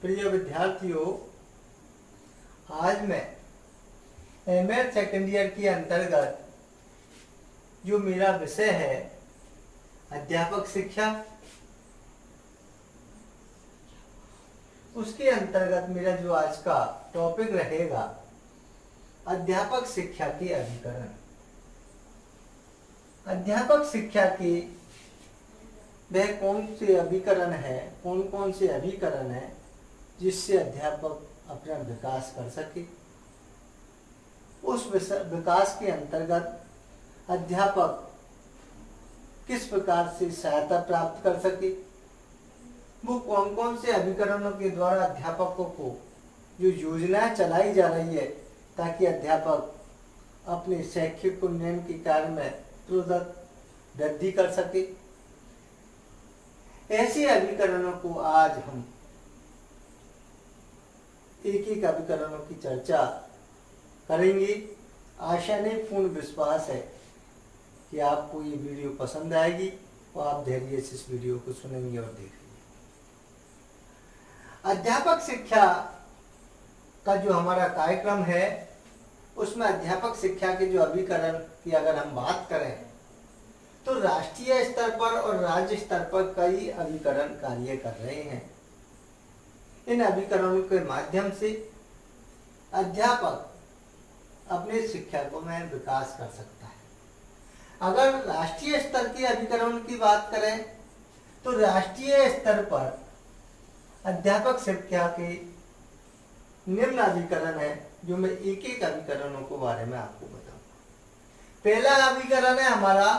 प्रिय विद्यार्थियों, आज मैं एमए सेकेंड ईयर के अंतर्गत जो मेरा विषय है अध्यापक शिक्षा, उसके अंतर्गत मेरा जो आज का टॉपिक रहेगा अध्यापक शिक्षा के अभिकरण। अध्यापक शिक्षा के वह कौन से अभिकरण है, कौन कौन से अभिकरण है जिससे अध्यापक अपना विकास कर सके। उस विकास के अंतर्गत अध्यापक किस प्रकार से सहायता प्राप्त कर सके, वो कौन कौन से अभिकरणों के द्वारा अध्यापकों को जो योजनाएं चलाई जा रही है ताकि अध्यापक अपने शैक्षिक उन्नयन के कार्य में तुरंत वृद्धि कर सके। ऐसे अभिकरणों को आज हम एक एक अभिकरणों की चर्चा करेंगे। आशा नहीं, पूर्ण विश्वास है कि आपको ये वीडियो पसंद आएगी और आप धैर्य से इस वीडियो को सुनेंगे और देखेंगे। अध्यापक शिक्षा का जो हमारा कार्यक्रम है उसमें अध्यापक शिक्षा के जो अभिकरण की अगर हम बात करें तो राष्ट्रीय स्तर पर और राज्य स्तर पर कई अभिकरण कार्य कर रहे हैं। इन अभिकरणों के माध्यम से अध्यापक अपने शिक्षा को में विकास कर सकता है। अगर राष्ट्रीय स्तर के अभिकरण की बात करें तो राष्ट्रीय स्तर पर अध्यापक शिक्षा के निम्न अभिकरण है जो मैं एक एक अभिकरणों के बारे में आपको बताऊंगा। पहला अभिकरण है हमारा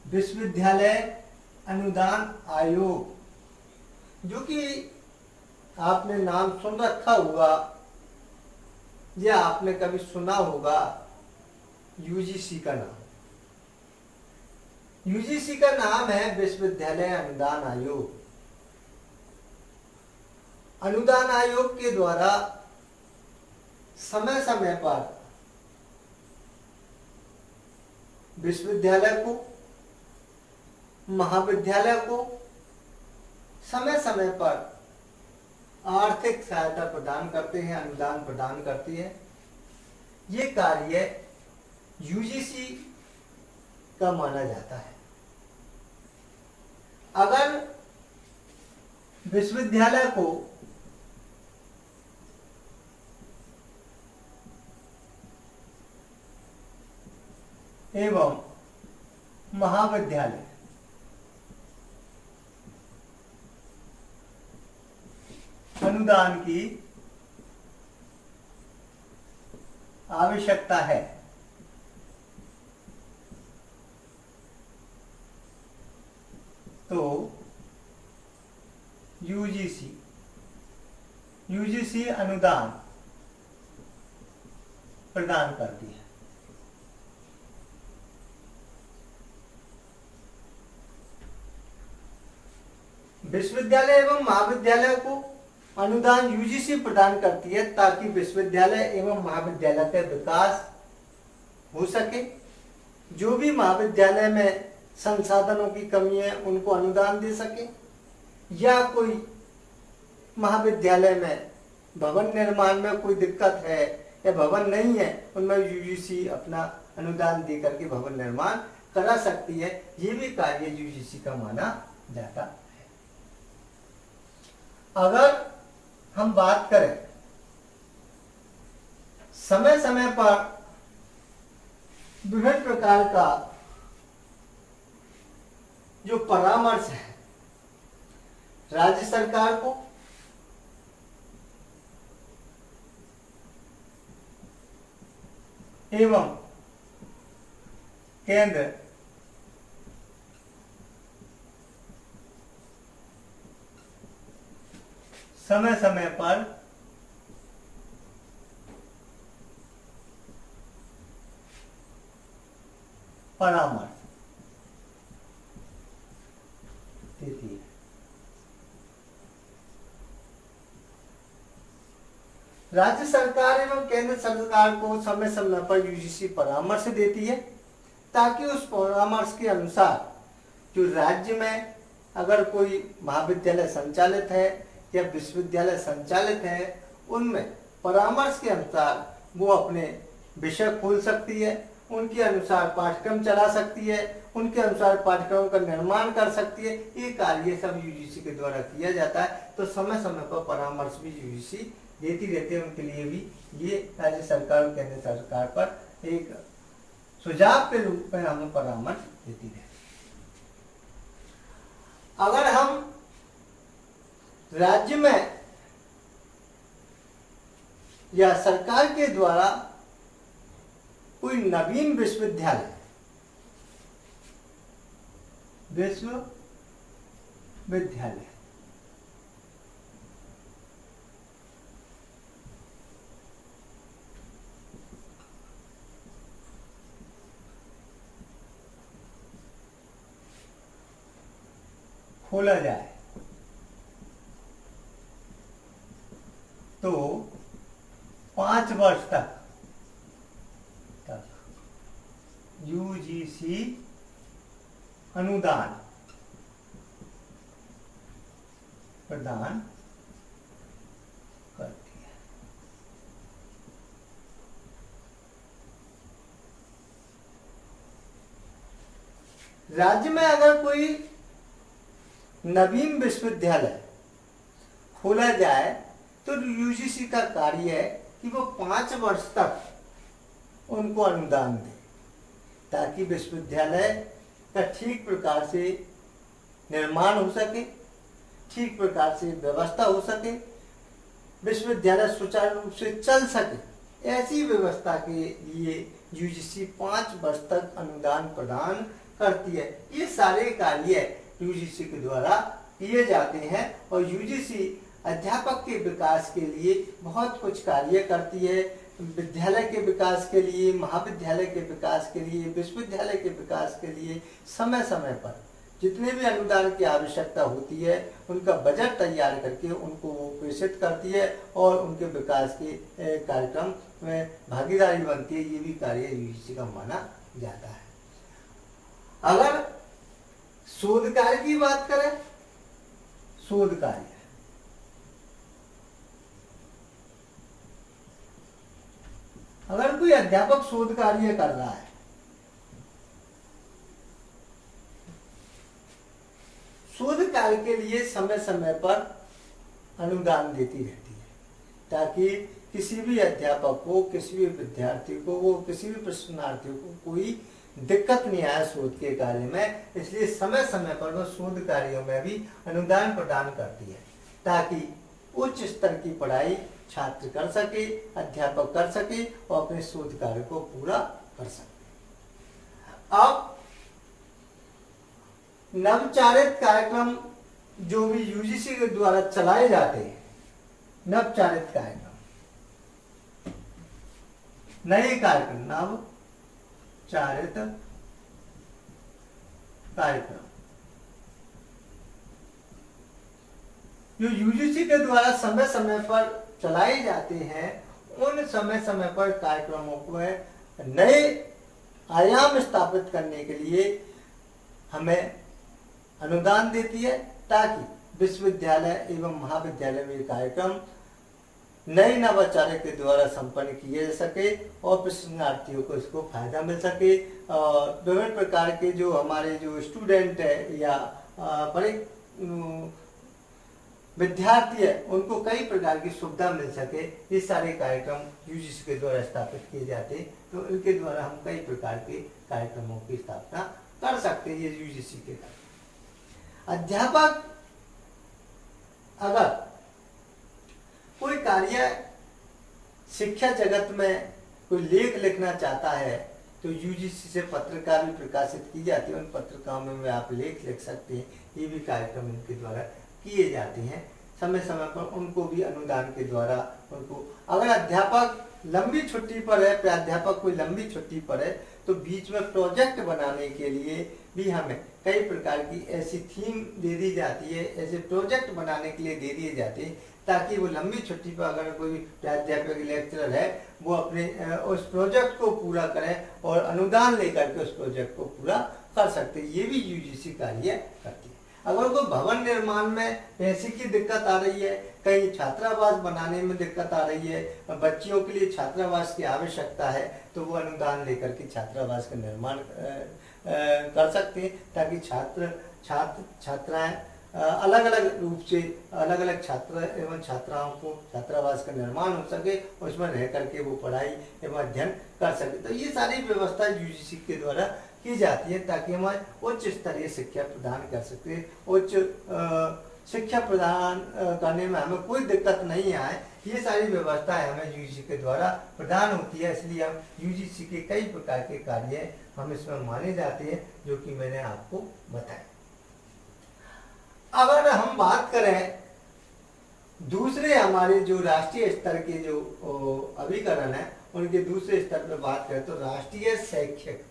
विश्वविद्यालय अनुदान आयोग, जो कि आपने नाम सुन रखा होगा या आपने कभी सुना होगा यूजीसी का नाम। यूजीसी का नाम है विश्वविद्यालय अनुदान आयोग। अनुदान आयोग के द्वारा समय समय पर विश्वविद्यालय को, महाविद्यालय को समय समय पर आर्थिक सहायता प्रदान करते हैं, अनुदान प्रदान करती है। ये कार्य यूजीसी का माना जाता है। अगर विश्वविद्यालय को एवं महाविद्यालय अनुदान की आवश्यकता है तो यूजीसी अनुदान प्रदान करती है। विश्वविद्यालय एवं महाविद्यालय को अनुदान यूजीसी प्रदान करती है ताकि विश्वविद्यालय एवं महाविद्यालय का विकास हो सके। जो भी महाविद्यालय में संसाधनों की कमी है उनको अनुदान दे सके, या कोई महाविद्यालय में भवन निर्माण में कोई दिक्कत है या भवन नहीं है, उनमें यूजीसी अपना अनुदान दे करके भवन निर्माण करा सकती है। ये भी कार्य यूजीसी का माना जाता है। अगर हम बात करें समय समय पर विभिन्न प्रकार का जो परामर्श है राज्य सरकार को एवं केंद्र समय समय पर परामर्श देती है। राज्य सरकार एवं केंद्र सरकार को समय समय पर यूजीसी परामर्श देती है ताकि उस परामर्श के अनुसार जो राज्य में अगर कोई महाविद्यालय संचालित है या विश्वविद्यालय संचालित है, उनमें परामर्श के अनुसार वो अपने विषय खोल सकती है, उनके अनुसार पाठ्यक्रम चला सकती है, उनके अनुसार पाठ्यक्रमों का निर्माण कर सकती है। ये कार्य सब यूजीसी के द्वारा किया जाता है। तो समय समय पर परामर्श भी यूजीसी देती रहती है। उनके लिए भी ये राज्य सरकार और केंद्र सरकार पर एक सुझाव के रूप में हमें परामर्श देती रहती है। अगर हम राज्य में या सरकार के द्वारा कोई नवीन विश्वविद्यालय खोला जाए तो 5 वर्ष तक यूजीसी अनुदान प्रदान करती है। राज्य में अगर कोई नवीन विश्वविद्यालय खोला जाए तो यूजीसी का कार्य है कि वो 5 वर्ष तक उनको अनुदान दे, ताकि विश्वविद्यालय का ठीक प्रकार से निर्माण हो सके, ठीक प्रकार से व्यवस्था हो सके, विश्वविद्यालय सुचारू रूप से चल सके। ऐसी व्यवस्था के लिए यूजीसी 5 वर्ष तक अनुदान प्रदान करती है। ये सारे कार्य यूजीसी के द्वारा किए जाते हैं और यूजीसी अध्यापक के विकास के लिए बहुत कुछ कार्य करती है। विद्यालय के विकास के लिए, महाविद्यालय के विकास के लिए, विश्वविद्यालय के विकास के लिए समय समय पर जितने भी अनुदान की आवश्यकता होती है उनका बजट तैयार करके उनको वो प्रेषित करती है और उनके विकास के कार्यक्रम में भागीदारी बनती है। ये भी कार्य यूजीसी का माना जाता है। अगर शोध कार्य की बात करें, शोध कार्य अगर कोई अध्यापक शोध कार्य कर रहा है, शोध कार्य के लिए समय समय पर अनुदान देती रहती है, ताकि किसी भी अध्यापक को, किसी भी विद्यार्थी को, किसी भी प्रशिक्षणार्थी को कोई दिक्कत नहीं आए शोध के कार्य में। इसलिए समय समय पर वो शोध कार्यों में भी अनुदान प्रदान करती है, ताकि उच्च स्तर की पढ़ाई छात्र कर सके, अध्यापक कर सके और अपने शोध कार्य को पूरा कर सके। अब नवचारित कार्यक्रम जो भी यूजीसी के द्वारा चलाए जाते हैं, नवचारित कार्यक्रम, नए कार्यक्रम, नवचारित कार्यक्रम जो यूजीसी के द्वारा समय समय पर चलाए जाते हैं, उन समय समय पर कार्यक्रमों को नए आयाम स्थापित करने के लिए हमें अनुदान देती है, ताकि विश्वविद्यालय एवं महाविद्यालय में कार्यक्रम नए नवाचार के द्वारा संपन्न किए जा सके और प्रशिक्षणार्थियों को इसको फायदा मिल सके। और विभिन्न प्रकार के जो हमारे जो स्टूडेंट है या विद्यार्थी है, उनको कई प्रकार की सुविधा मिल सके। ये सारे कार्यक्रम यूजीसी के द्वारा स्थापित किए जाते हैं। तो इनके द्वारा हम कई प्रकार के कार्यक्रमों की स्थापना कर सकते हैं। ये यूजीसी के अध्यापक अगर कोई कार्य शिक्षा जगत में कोई लेख लिखना चाहता है तो यूजीसी से पत्रिका भी प्रकाशित की जाती है। उन पत्रिकाओं में आप लेख लिख सकते हैं। ये भी कार्यक्रम इनके द्वारा किए जाते हैं। समय समय पर उनको भी अनुदान के द्वारा उनको, अगर अध्यापक लंबी छुट्टी पर है, प्राध्यापक कोई लंबी छुट्टी पर है, तो बीच में प्रोजेक्ट बनाने के लिए भी हमें कई प्रकार की ऐसी थीम दे दी जाती है, ऐसे प्रोजेक्ट बनाने के लिए दे दिए जाते हैं, ताकि वो लंबी छुट्टी पर अगर कोई प्राध्यापक लेक्चरर है वो अपने उस प्रोजेक्ट को पूरा करें और अनुदान लेकर के उस प्रोजेक्ट को पूरा कर सकते हैं। ये भी यूजीसी कार्य करती है। अगर कोई भवन निर्माण में पैसे की दिक्कत आ रही है, कहीं छात्रावास बनाने में दिक्कत आ रही है, बच्चियों के लिए छात्रावास की आवश्यकता है, तो वो अनुदान लेकर के छात्रावास का निर्माण कर सकते हैं, ताकि छात्राएं अलग अलग रूप से अलग अलग छात्र एवं छात्राओं को छात्रावास का निर्माण हो सके और उसमें रह करके वो पढ़ाई एवं अध्ययन कर सके। तो ये सारी व्यवस्था यूजीसी के द्वारा की जाती है, ताकि हम उच्च स्तरीय शिक्षा प्रदान कर सके, उच्च शिक्षा प्रदान करने में हमें कोई दिक्कत नहीं आए। ये सारी व्यवस्थाएं हमें यूजीसी के द्वारा प्रदान होती है, इसलिए हम यूजीसी के कई प्रकार के कार्य हम इसमें माने जाते हैं, जो कि मैंने आपको बताया। अगर हम बात करें दूसरे हमारे जो राष्ट्रीय स्तर के जो अभिकरण है, उनके दूसरे स्तर पर बात करें तो राष्ट्रीय शैक्षिक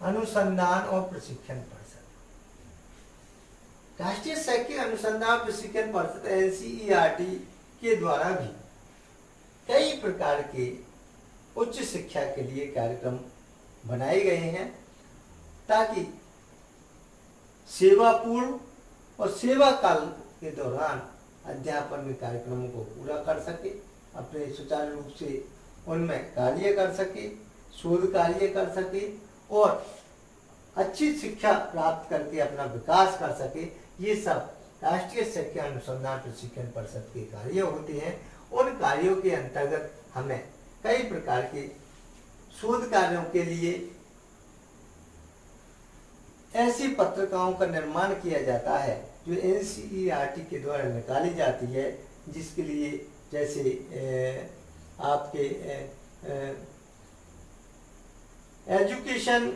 अनुसंधान और प्रशिक्षण परिषद, राष्ट्रीय शैक्षिक अनुसंधान प्रशिक्षण परिषद एनसीईआरटी के द्वारा भी कई प्रकार के उच्च शिक्षा के लिए कार्यक्रम बनाए गए हैं, ताकि सेवा पूर्व और सेवा काल के दौरान अध्यापन के कार्यक्रमों को पूरा कर सके, अपने सुचारू रूप से उनमें कार्य कर सके, शोध कार्य कर सके और अच्छी शिक्षा प्राप्त करके अपना विकास कर सके। ये सब राष्ट्रीय शिक्षा अनुसंधान प्रशिक्षण परिषद के कार्य होते हैं। उन कार्यों के अंतर्गत हमें कई प्रकार के शोध कार्यों के लिए ऐसी पत्रिकाओं का निर्माण किया जाता है जो एनसीईआरटी के द्वारा निकाली जाती है, जिसके लिए जैसे आपके एजुकेशन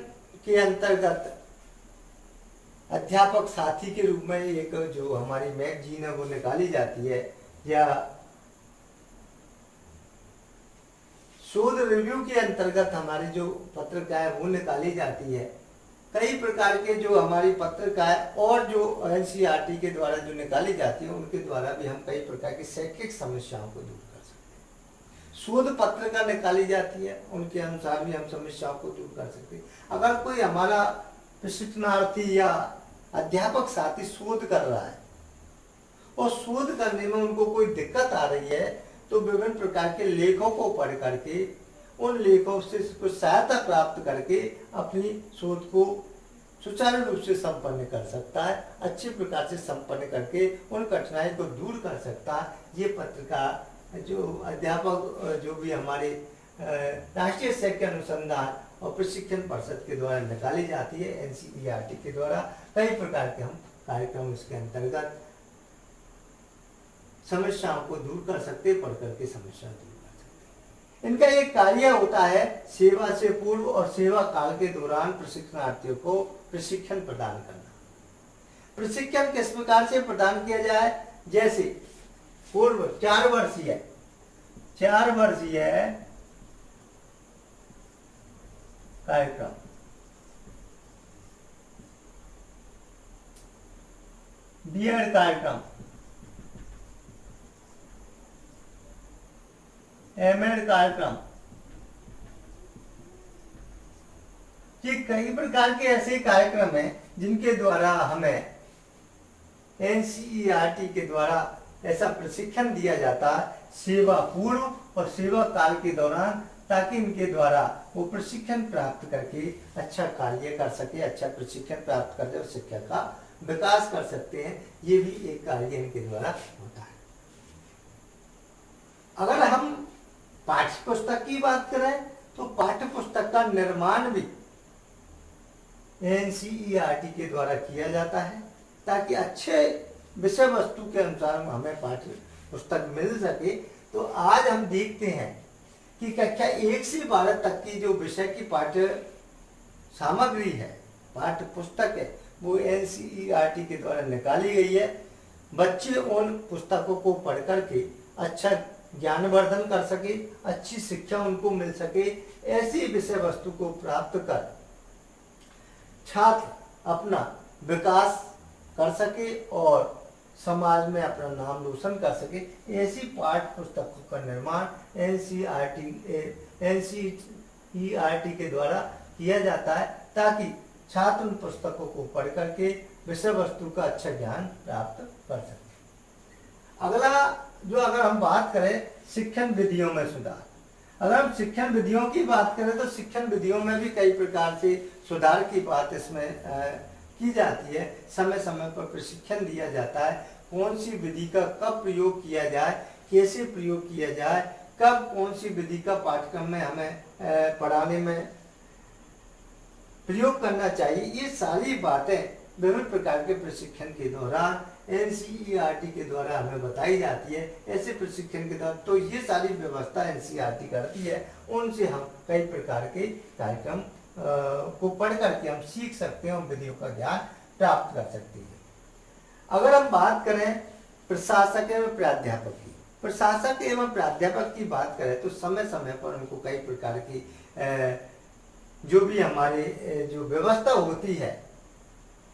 के अंतर्गत अध्यापक साथी के रूप में एक जो हमारी मैगजीन है वो निकाली जाती है, या शोध रिव्यू के अंतर्गत हमारी जो पत्रिका है वो निकाली जाती है। कई प्रकार के जो हमारी पत्रिका है और जो एनसीईआरटी के द्वारा जो निकाली जाती है, उनके द्वारा भी हम कई प्रकार की शैक्षिक समस्याओं को दूर कर सकते हैं। शोध पत्रिका निकाली जाती है, उनके अनुसार भी हम समस्याओं को दूर कर सकते हैं। अगर कोई हमारा प्रशिक्षणार्थी या अध्यापक साथी शोध कर रहा है और शोध करने में उनको कोई दिक्कत आ रही है, तो विभिन्न प्रकार के लेखों को पढ़ करके उन लेखों से कुछ सहायता प्राप्त करके अपनी शोध को सुचारू रूप से संपन्न कर सकता है, अच्छे प्रकार से संपन्न करके उन कठिनाई को दूर कर सकता है। ये पत्रिका जो अध्यापक जो भी हमारे राष्ट्रीय शैक्षिक अनुसंधान और प्रशिक्षण परिषद के द्वारा निकाली जाती है, एनसीईआरटी के द्वारा कई प्रकार के हम कार्यक्रम इसके अंतर्गत समस्याओं को दूर कर सकते, पढ़ करके समस्या दूर कर सकते। इनका एक कार्य होता है सेवा से पूर्व और सेवा काल के दौरान प्रशिक्षणार्थियों को प्रशिक्षण प्रदान करना। प्रशिक्षण किस प्रकार से प्रदान किया जाए, जैसे पूर्व 4 वर्षीय कार्यक्रम, बीएड कार्यक्रम, एमएड कार्यक्रम, ये कई प्रकार के ऐसे कार्यक्रम हैं जिनके द्वारा हमें एनसीईआरटी के द्वारा ऐसा प्रशिक्षण दिया जाता है सेवा पूर्व और सेवा काल के दौरान, ताकि इनके द्वारा वो प्रशिक्षण प्राप्त करके अच्छा कार्य कर सके, अच्छा प्रशिक्षण प्राप्त करके और शिक्षा का विकास कर सकते हैं। ये भी एक कार्य इनके द्वारा होता है। अगर हम पाठ्य पुस्तक की बात करें तो पाठ्य पुस्तक का निर्माण भी एनसीईआरटी के द्वारा किया जाता है, ताकि अच्छे विषय वस्तु के अनुसार हमें पाठ्य पुस्तक मिल सके। तो आज हम देखते हैं कि कक्षा 1 से 12 तक की जो विषय की पाठ्य सामग्री है, पाठ्य पुस्तक है, वो एनसीईआरटी के द्वारा निकाली गई है। बच्चे उन पुस्तकों को पढ़ करके अच्छा ज्ञानवर्धन कर सके, अच्छी शिक्षा उनको मिल सके, ऐसी विषय वस्तु को प्राप्त कर छात्र अपना विकास कर सके और समाज में अपना नाम रोशन कर सके। ऐसी पाठ्य पुस्तकों का निर्माण एनसीईआरटी के द्वारा किया जाता है, ताकि छात्र उन पुस्तकों को पढ़ करके विषय वस्तु का अच्छा ज्ञान प्राप्त कर सकें। अगला जो अगर हम बात करें शिक्षण विधियों में सुधार, अगर हम शिक्षण विधियों की बात करें तो शिक्षण विधियों में भी कई प्रकार से सुधार की बात इसमें की जाती है। समय समय पर प्रशिक्षण दिया जाता है, कौन सी विधि का कब प्रयोग किया जाए, कैसे प्रयोग किया जाए, कब कौन सी विधि का पाठ्यक्रम में हमें पढ़ाने में प्रयोग करना चाहिए, ये सारी बातें विभिन्न प्रकार के प्रशिक्षण के दौरान एनसीईआरटी के द्वारा हमें बताई जाती है। ऐसे प्रशिक्षण के दौरान तो ये सारी व्यवस्था एनसीईआरटी करती है, उनसे हम कई प्रकार के कार्यक्रम को पढ़ करके हम सीख सकते हैं और विधियों का ज्ञान प्राप्त कर सकते हैं। अगर हम बात करें प्रशासक एवं प्राध्यापक की, प्रशासक एवं प्राध्यापक की बात करें तो समय समय पर उनको कई प्रकार की जो भी हमारे जो व्यवस्था होती है,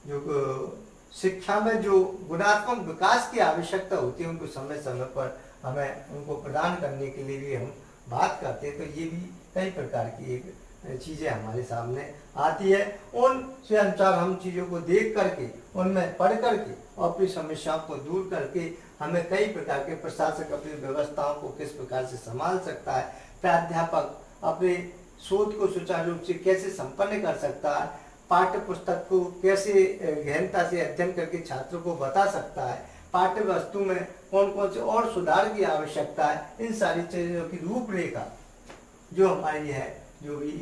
जो शिक्षा में जो गुणात्मक विकास की आवश्यकता होती है, उनको समय समय पर हमें उनको प्रदान करने के लिए भी हम बात करते हैं। तो ये भी कई प्रकार की एक चीज़ें हमारे सामने आती है, उनसे अनुसार हम चीज़ों को देख करके उनमें पढ़ करके और अपनी समस्याओं को दूर करके हमें कई प्रकार के प्रशासक अपनी व्यवस्थाओं को किस प्रकार से संभाल सकता है, प्राध्यापक अपने शोध को सुचारू रूप से कैसे संपन्न कर सकता है, पाठ्य पुस्तक को कैसे गहनता से अध्ययन करके छात्रों को बता सकता है, पाठ्य वस्तु में कौन कौन से और सुधार की आवश्यकता है, इन सारी चीज़ों की रूपरेखा जो हमारी है, जो भी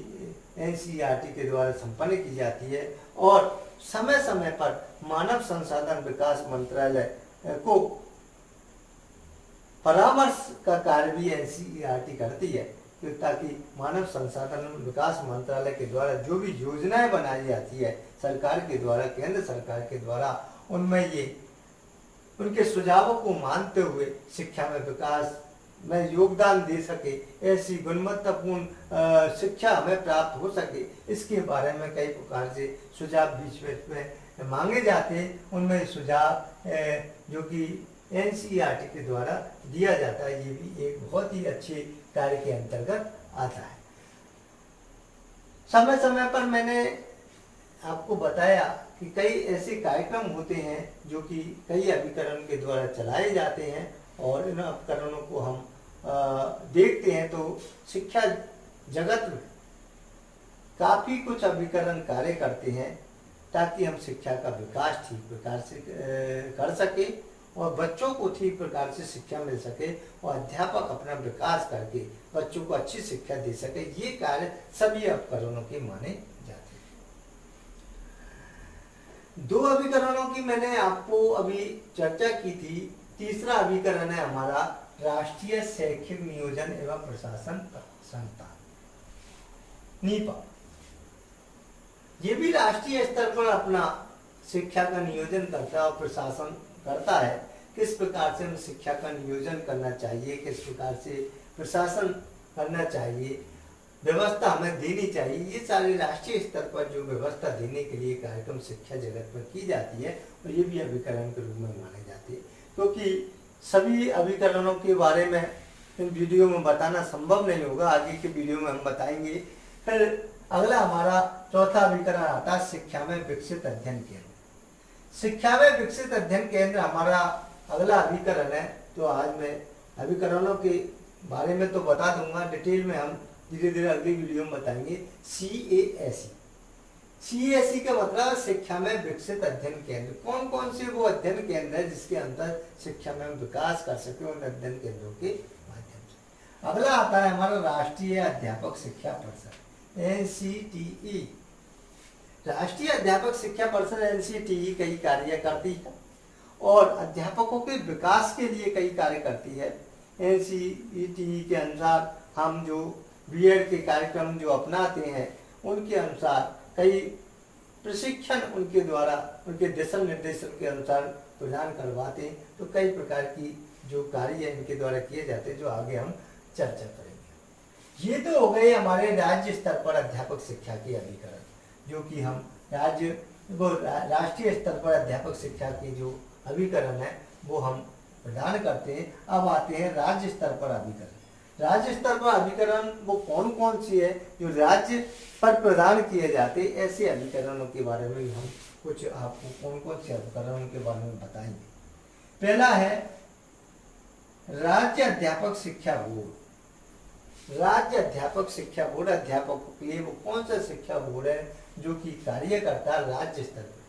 एनसीईआरटी के द्वारा संपन्न की जाती है। और समय समय पर मानव संसाधन विकास मंत्रालय को परामर्श का कार्य भी एनसीईआरटी करती है, ताकि मानव संसाधन विकास मंत्रालय के द्वारा जो भी योजनाएं बनाई जाती है सरकार के द्वारा, केंद्र सरकार के द्वारा, उनमें ये उनके सुझावों को मानते हुए शिक्षा में विकास में योगदान दे सके, ऐसी गुणवत्तापूर्ण शिक्षा हमें प्राप्त हो सके, इसके बारे में कई प्रकार से सुझाव बीच में मांगे जाते हैं। उनमें सुझाव जो कि एनसीईआरटी के द्वारा दिया जाता है, ये भी एक बहुत ही अच्छे कार्य के अंतर्गत आता है। समय समय पर मैंने आपको बताया कि कई ऐसे कार्यक्रम होते हैं जो कि कई अभिकरण के द्वारा चलाए जाते हैं, और इन उपकरणों को हम देखते हैं तो शिक्षा जगत में काफ़ी कुछ अभिकरण कार्य करते हैं, ताकि हम शिक्षा का विकास ठीक प्रकार से कर सके और बच्चों को ठीक प्रकार से शिक्षा मिल सके और अध्यापक अपना विकास करके बच्चों को अच्छी शिक्षा दे सके। ये कार्य सभी उपकरणों के माने जाते हैं। दो अभिकरणों की मैंने आपको अभी चर्चा की थी। तीसरा अभिकरण है हमारा राष्ट्रीय शैक्षिक नियोजन एवं प्रशासन संस्थान, नीपा। ये भी राष्ट्रीय स्तर पर अपना शिक्षा का नियोजन करता है और प्रशासन करता है। किस प्रकार से हम शिक्षा का नियोजन करना चाहिए, किस प्रकार से प्रशासन करना चाहिए, व्यवस्था हमें देनी चाहिए, ये सारे राष्ट्रीय स्तर पर जो व्यवस्था देने के लिए कार्यक्रम शिक्षा जगत में की जाती है, और ये भी अभिकरण के रूप में माने जाते हैं। क्योंकि सभी अभिकरणों के बारे में इन वीडियो में बताना संभव नहीं होगा, आगे के वीडियो में हम बताएंगे। फिर अगला हमारा चौथा अभिकरण आता है शिक्षा में विकसित अध्ययन केंद्र। शिक्षा में विकसित अध्ययन केंद्र हमारा अगला अभिकरण है। तो आज मैं अभिकरणों के बारे में तो बता दूंगा, डिटेल में हम धीरे धीरे अगली वीडियो में बताएंगे। CASE, CASE का मतलब शिक्षा में विकसित अध्ययन केंद्र। कौन कौन से वो अध्ययन केंद्र है जिसके अंदर शिक्षा में विकास कर सके उन अध्ययन केंद्रों के माध्यम से। अगला आता है हमारा राष्ट्रीय अध्यापक शिक्षा परिषद, NCTE। राष्ट्रीय अध्यापक शिक्षा परिषद NCTE कई कार्य करती है और अध्यापकों के विकास के लिए कई कार्य करती है। NCTE के अनुसार हम जो बीएड के कार्यक्रम जो अपनाते हैं, उनके अनुसार कई प्रशिक्षण उनके द्वारा उनके दिशा निर्देशन के अनुसार प्रदान करवाते हैं। तो कई प्रकार की जो कार्य इनके द्वारा किए जाते हैं, जो आगे हम चर्चा करेंगे। ये तो हो गए हमारे राज्य स्तर पर अध्यापक शिक्षा के अभिकरण, जो कि हम राष्ट्रीय स्तर पर अध्यापक शिक्षा के जो अभिकरण है वो हम प्रदान करते हैं। अब आते हैं राज्य स्तर पर अभिकरण। राज्य स्तर पर अभिकरण वो कौन कौन सी है जो राज्य पर प्रदान किए जाते, ऐसे अभिकरणों के बारे में हम कुछ आपको कौन कौन से अभिकरणों के बारे में बताएंगे। पहला है राज्य अध्यापक शिक्षा बोर्ड। राज्य अध्यापक शिक्षा बोर्ड अध्यापकों के लिए वो कौन सा शिक्षा बोर्ड है जो कि कार्य करता है राज्य स्तर पर।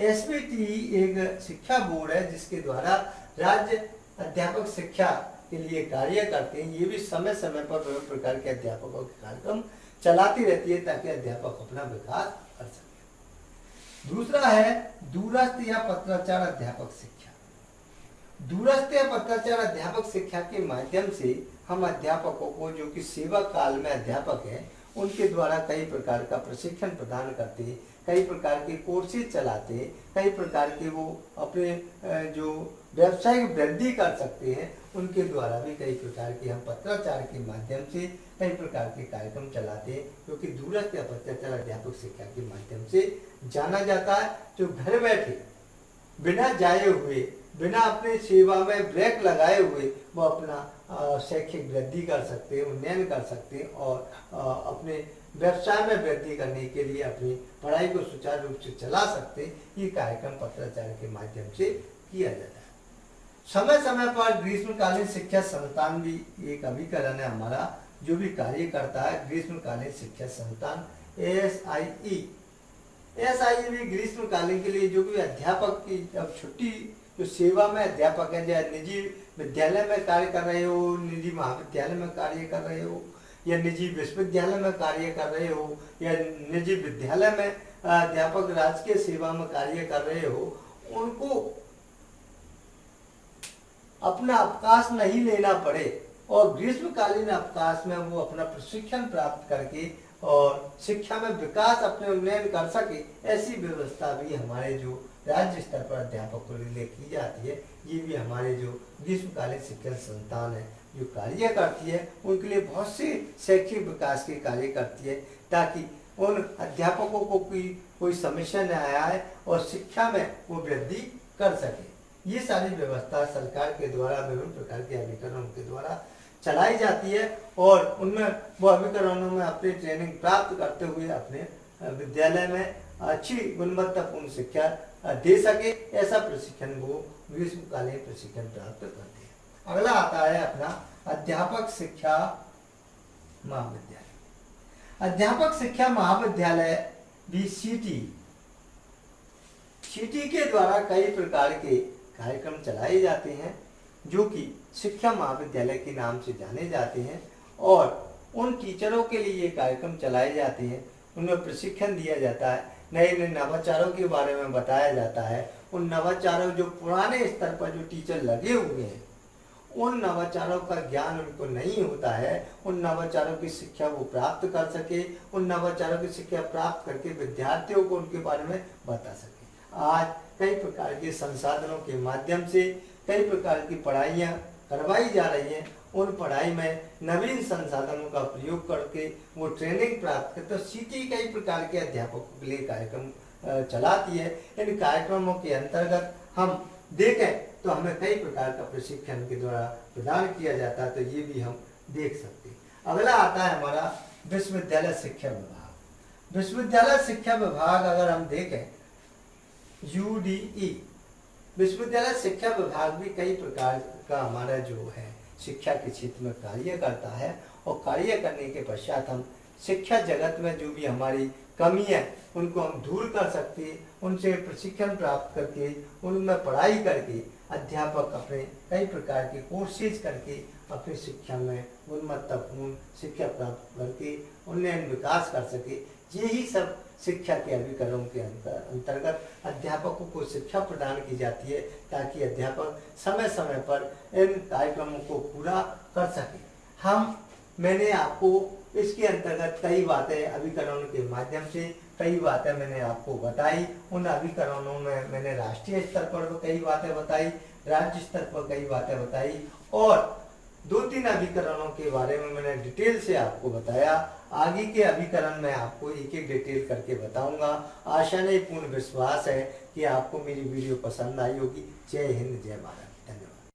SBTE एक शिक्षा बोर्ड है जिसके द्वारा राज्य अध्यापक शिक्षा के लिए कार्य करते हैं। ये भी समय समय पर विभिन्न प्रकार के अध्यापकों के कार्यक्रम चलाती रहती है ताकि अध्यापक अपना विकास कर सके। दूसरा है दूरस्थ या पत्राचार अध्यापक शिक्षा। दूरस्थ या पत्राचार अध्यापक शिक्षा के माध्यम से हम अध्यापकों को जो कि सेवा काल में अध्यापक हैं उनके द्वारा कई प्रकार का प्रशिक्षण प्रदान करते हैं, कई प्रकार के कोर्सेज चलाते हैं, कई प्रकार के वो अपने जो व्यावसायिक वृद्धि कर सकते हैं उनके द्वारा भी कई प्रकार के हम पत्राचार के माध्यम से कई प्रकार के कार्यक्रम चलाते हैं जो कि दूरस्थ या पत्राचार अध्यापक शिक्षा के माध्यम से जाना जाता है। जो घर बैठे बिना जाए हुए, बिना अपने सेवा में ब्रेक लगाए हुए वो अपना शैक्षिक वृद्धि कर सकते हैं, उन्नयन कर सकते हैं और अपने व्यवसाय में वृद्धि करने के लिए अपनी पढ़ाई को सुचारू रूप से चला सकते हैं। ये कार्यक्रम पत्राचार के माध्यम से किया जाता है। समय समय पर ग्रीष्मकालीन शिक्षा संस्थान भी एक अभिकरण है हमारा जो भी कार्य करता है। ग्रीष्मकालीन शिक्षा संस्थान SIE भी ग्रीष्मकालीन के लिए जो भी अध्यापक की अब छुट्टी जो सेवा में अध्यापक है, चाहे निजी विद्यालय में कार्य कर रहे हो, निजी महाविद्यालय में कार्य कर रहे हो या निजी विश्वविद्यालय में कार्य कर रहे हो या निजी विद्यालय में अध्यापक राजकीय सेवा में कार्य कर रहे हो, उनको अपना अवकाश नहीं लेना पड़े और ग्रीष्मकालीन अवकाश में वो अपना प्रशिक्षण प्राप्त करके और शिक्षा में विकास अपने उन्नयन कर सके, ऐसी व्यवस्था भी हमारे जो राज्य स्तर पर अध्यापकों के लिए की जाती है। ये भी हमारे जो ग्रीष्मकालीन शिक्षण संस्थान है जो कार्य करती है उनके लिए बहुत से शैक्षिक विकास के कार्य करती है ताकि उन अध्यापकों को कोई समस्या न आए और शिक्षा में वो वृद्धि कर सके। ये सारी व्यवस्था सरकार के द्वारा विभिन्न प्रकार के अभिकरणों के द्वारा चलाई जाती है और उनमें वो अभिकरणों में अपनी ट्रेनिंग प्राप्त करते हुए अपने विद्यालय में अच्छी गुणवत्तापूर्ण शिक्षा दे सके, ऐसा प्रशिक्षण वो ग्रीष्मकालीन प्रशिक्षण प्राप्त करते हैं। अगला आता है अपना अध्यापक शिक्षा महाविद्यालय। अध्यापक शिक्षा महाविद्यालय भी सिटी के द्वारा कई प्रकार के कार्यक्रम चलाए जाते हैं जो कि शिक्षा महाविद्यालय के नाम से जाने जाते हैं और उन टीचरों के लिए ये कार्यक्रम चलाए जाते हैं, उनमें प्रशिक्षण दिया जाता है, नए नए नवाचारों के बारे में बताया जाता है। उन नवाचारों जो पुराने स्तर पर जो टीचर लगे हुए हैं उन नवाचारों का ज्ञान उनको नहीं होता है, उन नवाचारों की शिक्षा वो प्राप्त कर सके, उन नवाचारों की शिक्षा प्राप्त करके विद्यार्थियों को उनके बारे में बता सके। आज कई प्रकार के संसाधनों के माध्यम से कई प्रकार की पढ़ाइयाँ करवाई जा रही हैं, उन पढ़ाई में नवीन संसाधनों का प्रयोग करके वो ट्रेनिंग प्राप्त करते। तो सिटी कई प्रकार के अध्यापकों के लिए कार्यक्रम चलाती है। इन कार्यक्रमों के अंतर्गत हम देखें तो हमें कई प्रकार का प्रशिक्षण के द्वारा प्रदान किया जाता है, तो ये भी हम देख सकते हैं। अगला आता है हमारा विश्वविद्यालय शिक्षा विभाग। विश्वविद्यालय शिक्षा विभाग अगर हम देखें UDE विश्वविद्यालय शिक्षा विभाग भी कई प्रकार का हमारा जो है शिक्षा के क्षेत्र में कार्य करता है और कार्य करने के पश्चात हम शिक्षा जगत में जो भी हमारी कमी है उनको हम दूर कर सकते हैं, उनसे प्रशिक्षण प्राप्त करके उनमें पढ़ाई करके अध्यापक अपने कई प्रकार के कोर्सेज करके अपनी शिक्षा में गुणवत्तापूर्ण शिक्षा प्राप्त करके उन्नयन विकास कर सके। यही सब शिक्षा के अभिकरणों के अंतर्गत अध्यापकों को शिक्षा प्रदान की जाती है ताकि अध्यापक समय समय पर इन कार्यक्रमों को पूरा कर सके। मैंने आपको इसके अंतर्गत कई बातें अभिकरणों के माध्यम से कई बातें मैंने आपको बताई। उन अभिकरणों में मैंने राष्ट्रीय स्तर पर कई बातें बताई, राज्य स्तर पर कई बातें बताई और 2-3 अभिकरणों के बारे में मैंने डिटेल से आपको बताया। आगे के अभिकरण में आपको एक एक डिटेल करके बताऊंगा। आशा नहीं पूर्ण विश्वास है कि आपको मेरी वीडियो पसंद आई होगी। जय हिंद, जय भारत।